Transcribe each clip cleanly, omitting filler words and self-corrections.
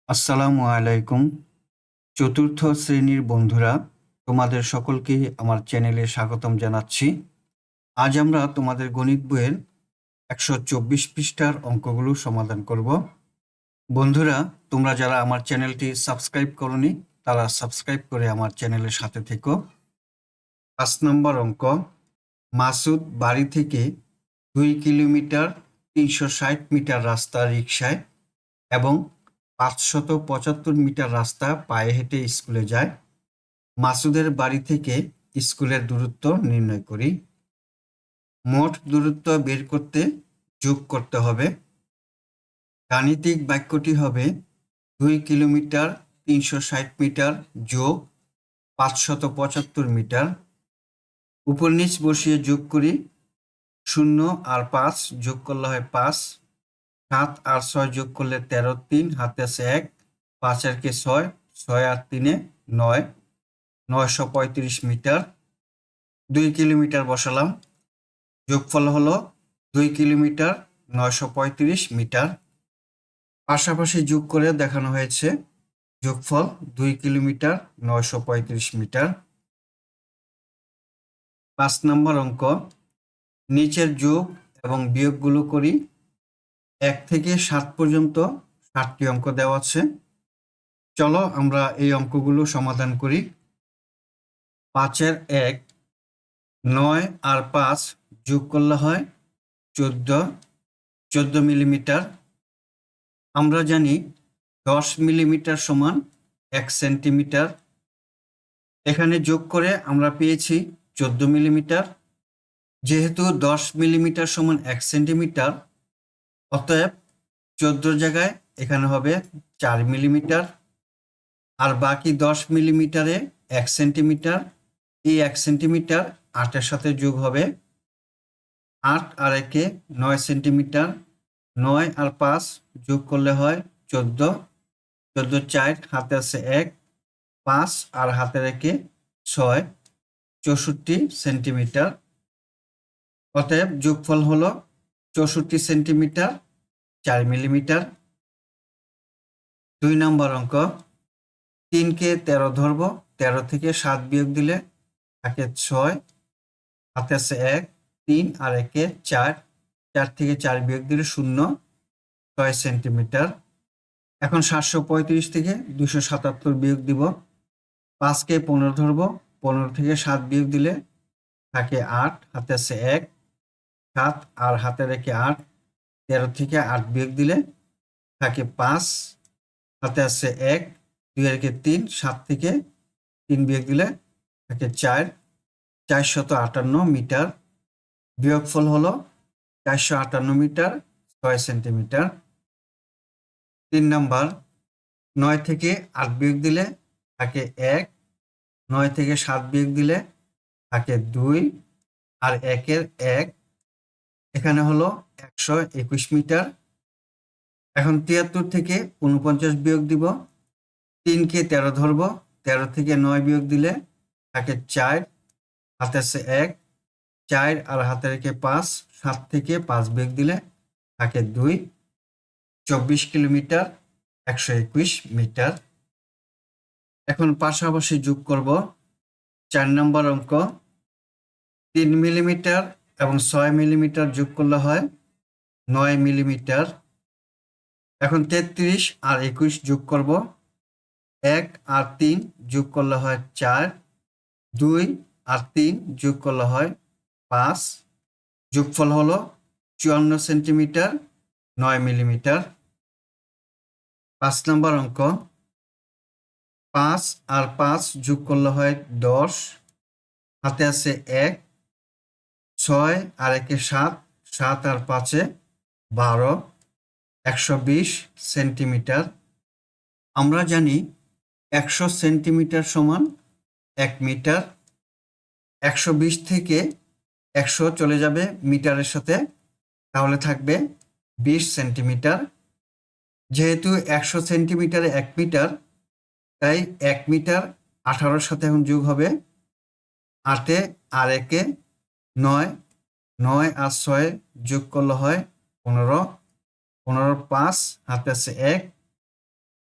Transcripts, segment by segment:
আসসালামু আলাইকুম। চতুর্থ শ্রেণীর বন্ধুরা, তোমাদের সকলকে আমার চ্যানেলে স্বাগতম জানাচ্ছি। আজ আমরা তোমাদের গণিত বইয়ের ১২৪ পৃষ্ঠার অঙ্কগুলো সমাধান করব। বন্ধুরা, তোমরা যারা আমার চ্যানেলটি সাবস্ক্রাইব করনি, তারা সাবস্ক্রাইব করে আমার চ্যানেলের সাথে থেকো। ৫ নম্বর অঙ্ক, মাসুদ বাড়ি থেকে ২ কিলোমিটার ৩৬০ মিটার রাস্তা রিকশায় এবং ৫৭৫ মিটার রাস্তা পায়ে হেঁটে স্কুলে যায়। মাসুদের বাড়ি থেকে স্কুলের দূরত্ব নির্ণয় করি। মোট দূরত্ব বের করতে যোগ করতে হবে। গাণিতিক বাক্যটি হবে ২ কিলোমিটার ৩৬০ মিটার যোগ ৫৭৫ মিটার। উপর নিচ বসিয়ে যোগ করি। ০ আর ৫ যোগ করলে হয় ৫। ৭ আর ৬ যোগ করলে ১৩, ৩ হাতে আছে ১, ৫ আর ৬, ৬ আর ৩ ৯, ৯৩৫ মিটার। ২ কিলোমিটার বসালাম, যোগফল হলো ২ কিলোমিটার ৯৩৫ মিটার। পাশাপাশি যোগ করে দেখানো হয়েছে যোগফল ২ কিলোমিটার ৯৩৫ মিটার। ৫ নম্বর অঙ্ক, নিচের যোগ এবং বিয়োগগুলো করি। ১ থেকে ৭ পর্যন্ত ৭টি অঙ্ক দেওয়া আছে। চলো আমরা এই অঙ্কগুলো সমাধান করি। ৫-এর ১, ৯ আর ৫ যোগ করলে হয় ১৪ মিলিমিটার। আমরা জানি ১০ মিলিমিটার সমান ১ সেন্টিমিটার। এখানে যোগ করে আমরা পেয়েছি ১৪ মিলিমিটার। যেহেতু ১০ মিলিমিটার সমান ১ সেন্টিমিটার, অতএব ১৪ জায়গায় এখানে হবে ৪ মিলিমিটার। আর বাকি ১০ মিলিমিটারে ১ সেন্টিমিটার। এই ১ সেন্টিমিটার ৮-এর সাথে যোগ হবে। ৮ আর ১-এ ৯ সেন্টিমিটার। ৯ আর ৫ যোগ করলে হয় ১৪। ১৪ ৪ হাতে আছে ১, ৫ আর হাতের ১-এ ৬, ৬৪ সেন্টিমিটার। অতএব যোগফল হলো ৬৪ সেন্টিমিটার ৪ মিলিমিটার। ২ নম্বর অঙ্ক, ৩-কে ১৩ ধরব। ১৩ থেকে ৭ বিয়োগ দিলে থাকে ৬, হাতে আছে ১, ৩ আর ১-এ ৪, ৪ থেকে ৪ বিয়োগ দিলে ০, ৬ সেন্টিমিটার। এখন ৭৩৫ থেকে ২৭৭ বিয়োগ দিব। ৫-কে ১৫ ধরব। ১৫ থেকে ৭ বিয়োগ দিলে থাকে ৮, হাতে আছে ১, ৭ আর হাতে রেখে ৮। ১৩ থেকে ৮ বিয়োগ দিলে থাকে ৫, হাতে আছে ১, ২ আর ৩, ৭ থেকে ৩ বিয়োগ দিলে থাকে ৪, ৪৫৮ মিটার। বিয়োগফল হলো ৪৫৮ মিটার ৬ সেন্টিমিটার। ৩ নম্বর, ৯ থেকে ৮ বিয়োগ দিলে থাকে ১, ৯ থেকে ৭ বিয়োগ দিলে থাকে ২ আর ১-এর ১, এখানে হলো ১২১ মিটার। এখন ৭৩ থেকে ৪৯ বিয়োগ দিব। ৩-কে ১৩ ধরব। ১৩ থেকে ৯ বিয়োগ দিলে থাকে ৪, হাতে আছে ১, ৪ আর হাতে রেখে ৫, ৭ থেকে ৫ বিয়োগ দিলে থাকে ২, ২৪ কিলোমিটার ১২১ মিটার। এখন পাশাপাশি যোগ করব। ৪ নম্বর অঙ্ক, ৩ মিলিমিটার এবং ৬ মিলিমিটার যোগ করলে হয় ৯ মিলিমিটার। এখন ৩৩ আর ২১ যোগ করব। ১ আর ৩ যোগ করলে হয় ৪, ২ আর ৩ যোগ করলে হয় ৫। যোগফল হলো ৫৪ সেন্টিমিটার ৯ মিলিমিটার। ৫ নম্বর অঙ্ক, ৫ আর ৫ যোগ করলে হয় ১০, হাতে আছে ১, ৬ আর ১-এ ৭, ৭ আর ৫-এ ১২, ১২০ সেন্টিমিটার। আমরা জানি ১০০ সেন্টিমিটার সমান ১ মিটার। ১২০ থেকে ১০০ চলে যাবে মিটারের সাথে, তাহলে থাকবে ২০ সেন্টিমিটার। যেহেতু ১০০ সেন্টিমিটারে ১ মিটার, তাই ১ মিটার ১৮-র সাথে এখন যোগ হবে। ৮-এ আর ১-এ ৯, ৯ আর ৬ যোগ করলে হয় ১৫, ১৫ ৫ হাতে আছে ১,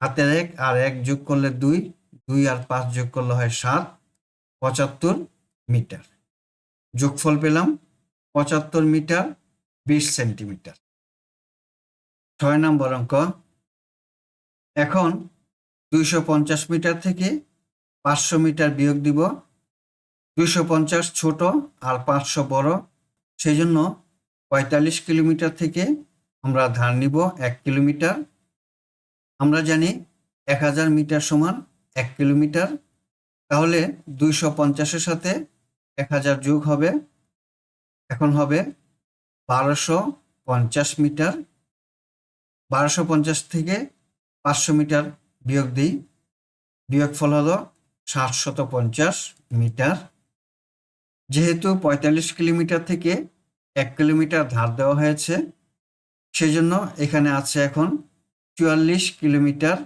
হাতের 1 আর 1 যোগ করলে 2, 2 আর 5 যোগ করলে হয় 7, 75 মিটার। যোগফল পেলাম 75 মিটার 20 সেন্টিমিটার। 6 নম্বর অঙ্ক। এখন 250 মিটার থেকে 500 মিটার বিয়োগ দিব। 250 ছোট আর 500 বড়, সেই জন্য 45 কিলোমিটার থেকে আমরা ধার নিব 1 কিলোমিটার। আমরা জানি 1000 মিটার সমান 1 কিলোমিটার, তাহলে 250-এর সাথে 1000 যোগ হবে, এখন হবে 1250 মিটার। 1250 থেকে 500 মিটার বিয়োগ দিই, বিয়োগফল হলো 750 মিটার। যেহেতু 45 কিলোমিটার থেকে 1 কিলোমিটার ধার দেওয়া হয়েছে, সেজন্য এখানে আছে এখন 44 কিলোমিটার।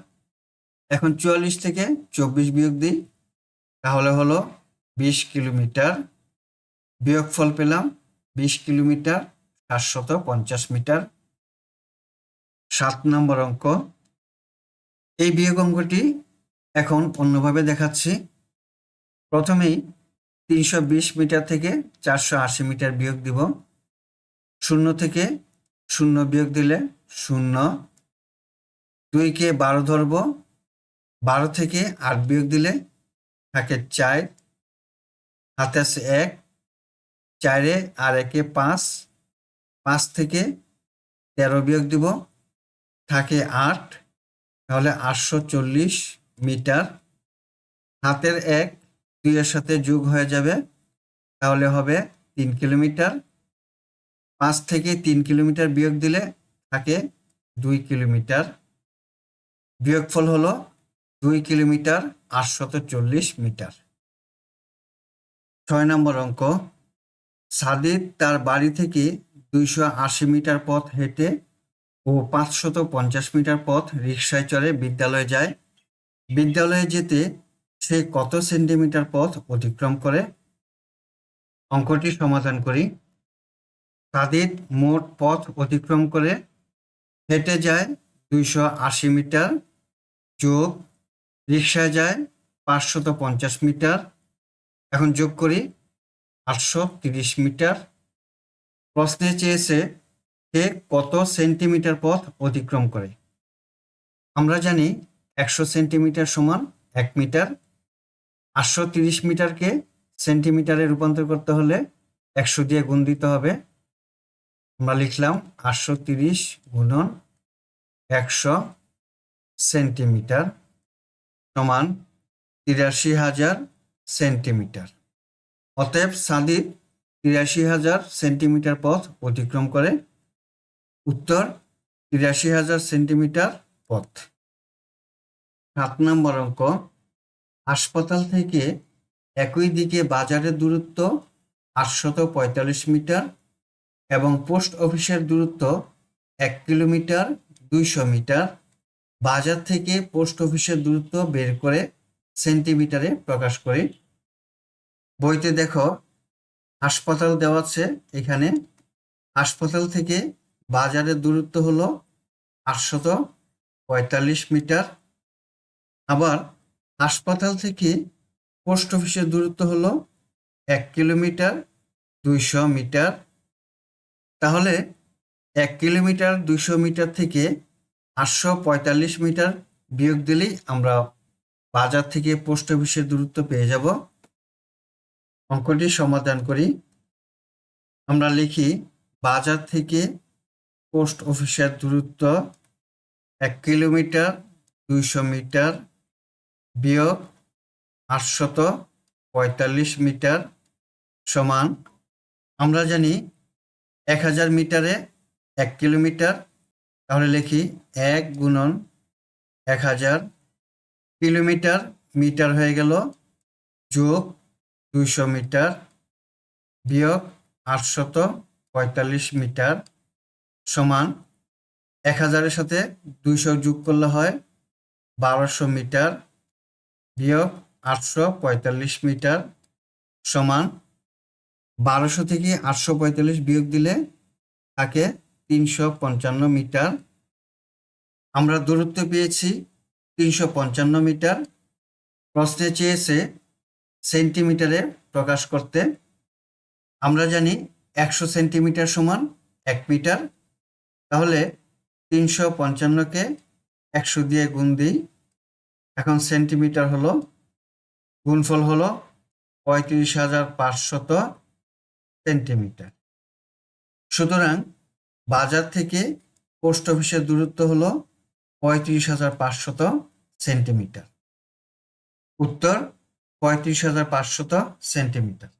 এখন 44 থেকে 24 বিয়োগ দিই, তাহলে হলো 20 কিলোমিটার। বিয়োগফল পেলাম 20 কিলোমিটার 750 মিটার। 7 নম্বর অঙ্ক। এই বিয়োগ অঙ্কটি এখন অন্যভাবে দেখাচ্ছি। প্রথমেই 320 মিটার থেকে 480 মিটার বিয়োগ দিব। 0 থেকে 0 বিয়োগ দিলে 0। 2-কে 12 ধরব, 12 থেকে 8 বিয়োগ দিলে থাকে 4, হাতে আছে 1, 4 আর 1-এ 5, 5 থেকে 13 বিয়োগ দিব, থাকে 8, তাহলে 840 মিটার। হাতের 1 2-এর সাথে যোগ হয়ে যাবে, তাহলে হবে 3 কিলোমিটার। 5 থেকে 3 কিলোমিটার বিয়োগ দিলে থাকে 2 কিলোমিটার। বিয়োগফল হলো 2 কিলোমিটার 840 মিটার। 6 নম্বর অঙ্ক। সাদিদ তার বাড়ি থেকে 280 মিটার পথ হেঁটে ও 550 মিটার পথ রিকশায় চড়ে বিদ্যালয়ে যায়। বিদ্যালয়ে যেতে সে কত সেন্টিমিটার পথ অতিক্রম করে? অঙ্কটি সমাধান করি। সাদিদ মোট পথ অতিক্রম করে হেঁটে যায় 280 মিটার, যোগ রিকশায় যায় 550 মিটার, এখন যোগ করি 830 মিটার। প্রশ্নে চেয়েছে সে কত সেন্টিমিটার পথ অতিক্রম করে। আমরা জানি 100 সেন্টিমিটার সমান 1 মিটার। 830 মিটারকে সেন্টিমিটারে রূপান্তর করতে হলে 100 দিয়ে গুণ দিতে হবে। আমরা লিখলাম 830 গুণন 100 সেন্টিমিটার সমান 83,000 সেন্টিমিটার। অতএব সাদিদ 83,000 সেন্টিমিটার পথ অতিক্রম করে। উত্তর 83,000 সেন্টিমিটার পথ। 7 নম্বর অঙ্ক। হাসপাতাল থেকে একই দিকে বাজারের দূরত্ব 845 মিটার এবং পোস্ট অফিসের দূরত্ব 1 কিলোমিটার 200 মিটার। বাজার থেকে পোস্ট অফিসের দূরত্ব বের করে সেন্টিমিটারে প্রকাশ করি। বইতে দেখো হাসপাতাল দেওয়া আছে, এখানে হাসপাতাল থেকে বাজারের দূরত্ব হলো 845 মিটার। আবার হাসপাতাল থেকে পোস্ট অফিসের দূরত্ব হলো 1 কিলোমিটার 200 মিটার। তাহলে 1 কিলোমিটার 200 মিটার থেকে 845 মিটার বিয়োগ দিলেই আমরা বাজার থেকে পোস্ট অফিসের দূরত্ব পেয়ে যাব। অঙ্কটি সমাধান করি। আমরা লিখি বাজার থেকে পোস্ট অফিসের দূরত্ব 1 কিলোমিটার 200 মিটার বিয়োগ 845 মিটার সমান, আমরা জানি 1000 মিটারে 1 কিলোমিটার, তাহলে লিখি 1 গুণন 1000। কিলোমিটার মিটার হয়ে গেল, যোগ 200 মিটার বিয়োগ 845 মিটার সমান 1000-এর সাথে 200 যোগ করলে হয় 1200 মিটার বিয়োগ 845 মিটার সমান 1200 থেকে 845 বিয়োগ দিলে থাকে 355 মিটার। আমরা দূরত্ব পেয়েছি 355 মিটার। প্রশ্নে চেয়েছে সেন্টিমিটারে প্রকাশ করতে। আমরা জানি 100 সেন্টিমিটার সমান 1 মিটার। তাহলে 355কে 100 দিয়ে গুণ দিই। এখন সেন্টিমিটার হলো, গুণফল হলো 35,500 সেন্টিমিটার। সুতরাং বাজার থেকে পোস্ট অফিসের দূরত্ব হলো 35,500 সেন্টিমিটার। উত্তর 35,500 সেন্টিমিটার।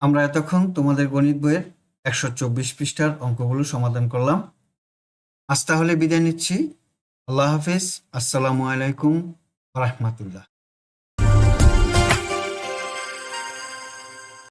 আমরা এতক্ষণ তোমাদের গণিত বইয়ের 124 পৃষ্ঠার অঙ্কগুলো সমাধান করলাম। আজ তাহলে বিদায় নিচ্ছি। আল্লাহ হাফিজ। আসসালামু আলাইকুম রাহমাতুল্লাহ।